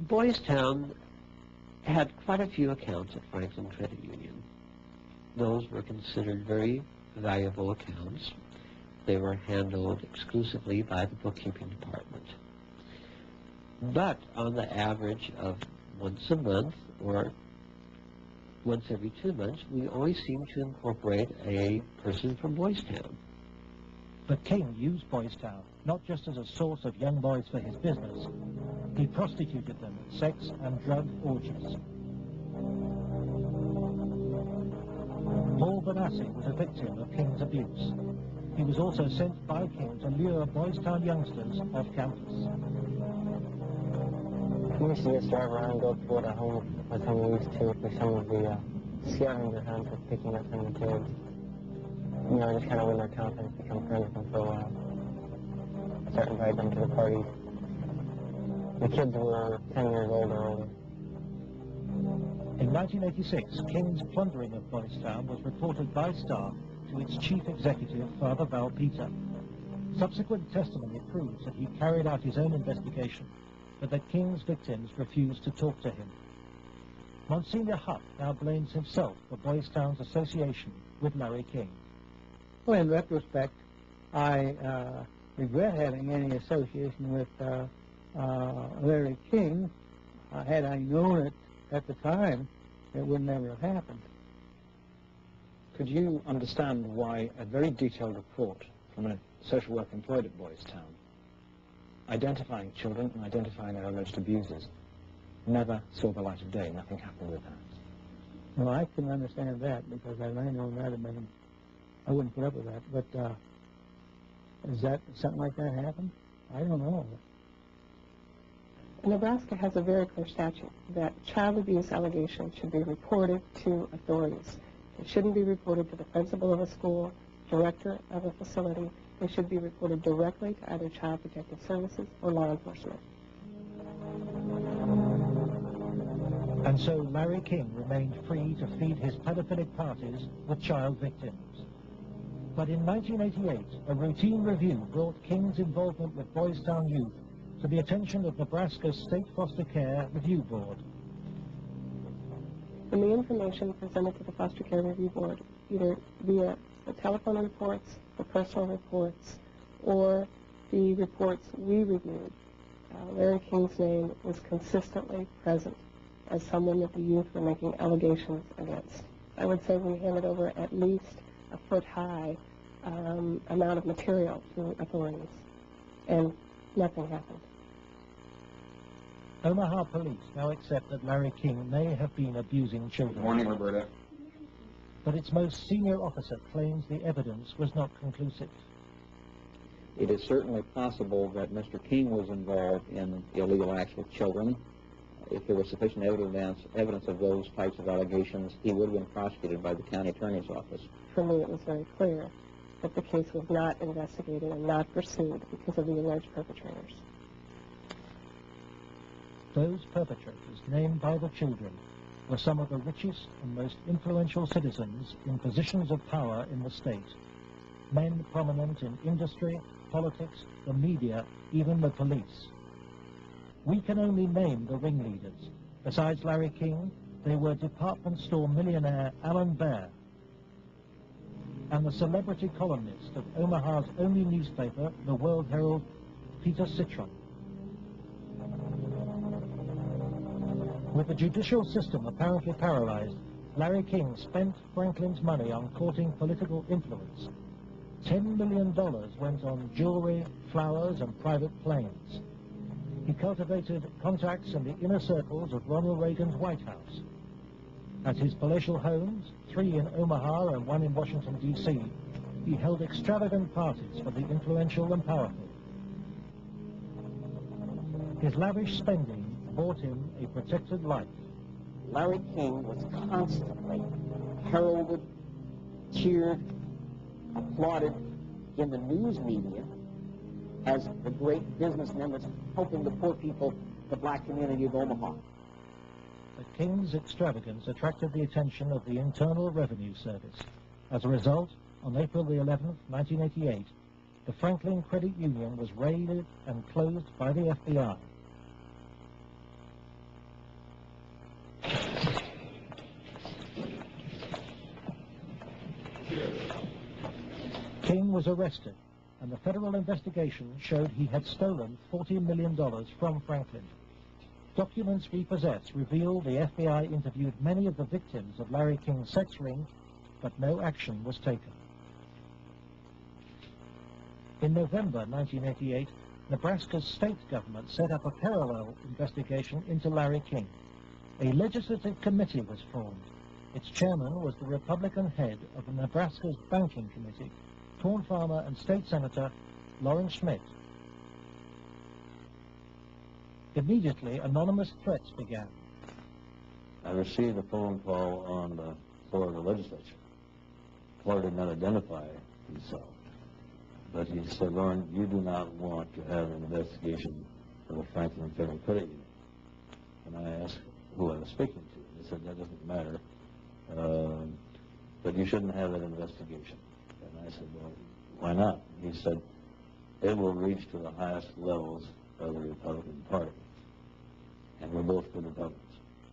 Boys Town had quite a few accounts at Franklin Credit Union. Those were considered very valuable accounts. They were handled exclusively by the bookkeeping department. But on the average of once a month or once every 2 months, we always seem to incorporate a person from Boys Town. But King used Boys Town not just as a source of young boys for his business. He prostituted them at sex and drug orgies. Paul Benassi was a victim of King's abuse. He was also sent by King to lure Boys Town youngsters off campus. We used to just drive around and go to the home with whom we used to for some of the scavenger hunts of picking up some of the kids. You know, just kind of win their confidence, become friends with them for a while. Start inviting them to the parties. The kids were 10 years old or older. In 1986, King's plundering of Boys Town was reported by staff to its chief executive, Father Val Peter. Subsequent testimony proves that he carried out his own investigation, but that King's victims refused to talk to him. Monsignor Hutt now blames himself for Boys Town's association with Larry King. Well, in retrospect, I regret having any association with Larry King. Had I known it at the time, it would never have happened. Could you understand why a very detailed report from a social worker employed at Boys Town, identifying children and identifying their alleged abusers, never saw the light of day? Nothing happened with that. Well, I can understand that, because had I known that, I wouldn't put up with that. But is that something like that happened? I don't know. Nebraska has a very clear statute that child abuse allegations should be reported to authorities. It shouldn't be reported to the principal of a school, director of a facility. They should be reported directly to either Child Protective Services or law enforcement. And so Larry King remained free to feed his pedophilic parties with child victims. But in 1988, a routine review brought King's involvement with Boys Town youth to the attention of Nebraska's State Foster Care Review Board. When the information presented to the Foster Care Review Board, either via the telephone reports, the personal reports, or the reports we reviewed, Larry King's name was consistently present as someone that the youth were making allegations against. I would say we handed over at least a foot-high amount of material to authorities, and nothing happened. Omaha police now accept that Larry King may have been abusing children. Good morning, Roberta. But its most senior officer claims the evidence was not conclusive. It is certainly possible that Mr. King was involved in illegal acts with children. If there was sufficient evidence of those types of allegations, he would have been prosecuted by the county attorney's office. For me, it was very clear that the case was not investigated and not pursued because of the alleged perpetrators. Those perpetrators, named by the children, were some of the richest and most influential citizens in positions of power in the state. Men prominent in industry, politics, the media, even the police. We can only name the ringleaders. Besides Larry King, they were department store millionaire Alan Baer and the celebrity columnist of Omaha's only newspaper, the World Herald, Peter Citron. With the judicial system apparently paralyzed, Larry King spent Franklin's money on courting political influence. $10 million went on jewelry, flowers, and private planes. He cultivated contacts in the inner circles of Ronald Reagan's White House. At his palatial homes, 3 in Omaha and 1 in Washington, D.C., he held extravagant parties for the influential and powerful. His lavish spending bought him a protected life. Larry King was constantly heralded, cheered, applauded in the news media as the great businessman was helping the poor people, the black community of Omaha. But King's extravagance attracted the attention of the Internal Revenue Service. As a result, on April the 11th, 1988, the Franklin Credit Union was raided and closed by the FBI. was arrested, and the federal investigation showed he had stolen $40 million from Franklin. Documents we possess reveal the FBI interviewed many of the victims of Larry King's sex ring, but no action was taken. In November 1988, Nebraska's state government set up a parallel investigation into Larry King. A legislative committee was formed. Its chairman was the Republican head of Nebraska's Banking Committee, corn farmer and state senator Loren Schmidt. Immediately, anonymous threats began. I received a phone call on the floor of the legislature. Floor did not identify himself, but he said, "Loren, you do not want to have an investigation of the Franklin Federal Credit Union." And I asked who I was speaking to. He said, "That doesn't matter, but you shouldn't have that investigation." And I said, "Well, why not?" He said, "It will reach to the highest levels of the Republican Party, and we're both good Republicans."